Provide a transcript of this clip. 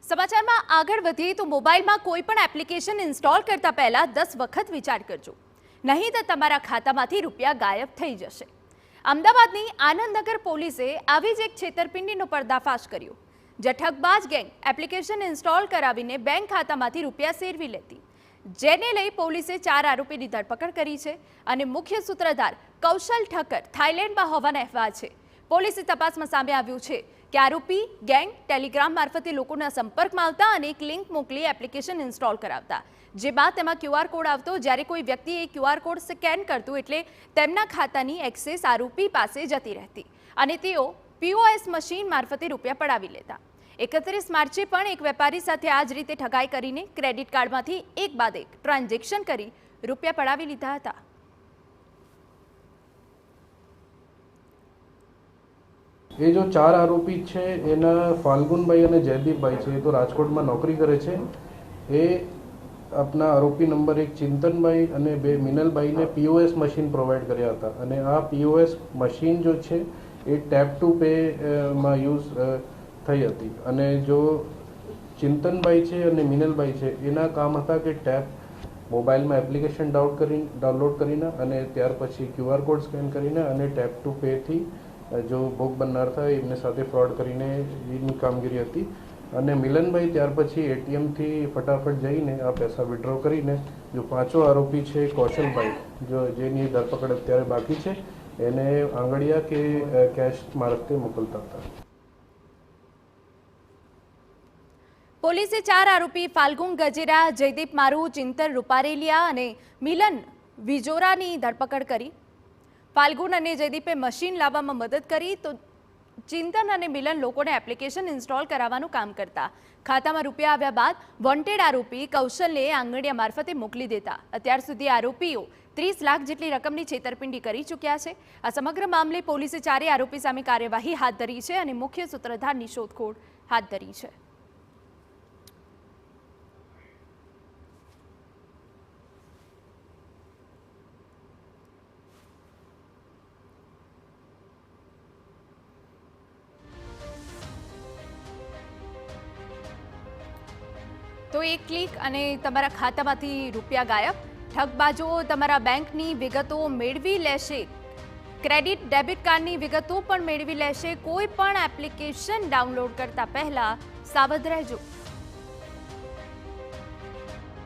સમાચારમાં આગળ વધીએ તો મોબાઈલમાં કોઈ પણ એપ્લિકેશન ઇન્સ્ટોલ કરતા પહેલા 10 વખત વિચાર કરજો, નહીં તો તમારા ખાતામાંથી રૂપિયા ગાયબ થઈ જશે। અમદાવાદની આનંદનગર પોલીસે આવી જ એક છેતરપિંડીનો પર્દાફાશ કર્યો, જે ઠગબાજ ગેંગ એપ્લિકેશન ઇન્સ્ટોલ કરાવીને બેંક ખાતામાંથી રૂપિયા સેરવી લેતી, જેને લઈ પોલીસે 4 આરોપીની ધરપકડ કરી છે અને મુખ્ય સૂત્રધાર કૌશલ ઠક્કર થાઈલેન્ડમાં હોવાના અહેવાલ છે। પોલીસની તપાસમાં સામે આવ્યું છે કે આરોપી ગેંગ ટેલિગ્રામ મારફતે લોકોના સંપર્કમાં આવતા અને એક લિંક મોકલી એપ્લિકેશન ઇન્સ્ટોલ કરાવતા, જે બાદ તેમાં QR કોડ આવતો, જ્યારે કોઈ વ્યક્તિ એ QR કોડ સ્કેન કરતું એટલે તેમના ખાતાની એક્સેસ આરોપી પાસે જતી રહેતી અને તેઓ POS મશીન મારફતે રૂપિયા પડાવી લેતા। 31 માર્ચે પણ એક વેપારી સાથે આ જ રીતે ઠગાઈ કરીને ક્રેડિટ કાર્ડમાંથી એક બાદ એક ટ્રાન્ઝેક્શન કરી રૂપિયા પડાવી લીધા હતા। ये जो 4 आरोपी છે એના ફાલ્ગુનભાઈ અને જયદીપભાઈ છે, એ તો રાજકોટમાં નોકરી કરે છે। એ આપના આરોપી નંબર 1 ચિંતનભાઈ અને 2 મિનલભાઈને POS મશીન પ્રોવાઈડ કર્યા હતા અને આ POS મશીન જો છે એ ટેપ ટુ પે માં યુઝ થઈ હતી અને જો ચિંતનભાઈ છે અને મિનલભાઈ છે એના કામ હતા કે મોબાઈલમાં એપ્લિકેશન ડાઉનલોડ કરીને અને ત્યાર પછી QR કોડ સ્કેન કરીને અને ટેપ ટુ પેથી जो भोग बननार था एमने साथे फ्रॉड करीने एनी कामगीरी हती અને મિલનભાઈ ત્યાર પછી ATM થી ફટાફટ જઈને આ પૈસા વિથડ્રો કરીને જો પાંચો આરોપી છે કૌશલભાઈ જો જેની ધરપકડ અત્યારે બાકી છે એને આંગળિયા કે કેશ મારફતે મોકલતા હતા। પોલીસે 4 આરોપી ફાલ્ગુન ગજેરા, જયદીપ મારુ, ચિંતન રૂપારેલિયા અને મિલન વિજોરાની ધરપકડ કરી। ફાલ્ગુન અને જયદીપે મશીન લાવવામાં મદદ કરી તો ચિંતન અને મિલન લોકોને એપ્લિકેશન ઇન્સ્ટોલ કરાવવાનું કામ કરતા। ખાતામાં રૂપિયા આવ્યા બાદ વોન્ટેડ આરોપી કૌશલને આંગળિયા મારફતે મોકલી દેતા। અત્યાર સુધી આરોપીઓ 30 લાખ જેટલી રકમની છેતરપિંડી કરી ચૂક્યા છે। આ સમગ્ર મામલે પોલીસે 4 આરોપી સામે કાર્યવાહી હાથ ધરી છે અને મુખ્ય સૂત્રધારની શોધખોળ હાથ ધરી છે। તો એક ક્લિક અને તમારા ખાતામાંથી રૂપિયા ગાયબ। ઠગબાજો તમારા બેંકની વિગતો મેળવી લેશે, ક્રેડિટ ડેબિટ કાર્ડની વિગતો પણ મેળવી લેશે। કોઈ પણ એપ્લિકેશન ડાઉનલોડ કરતા પહેલા સાવધ રહેજો।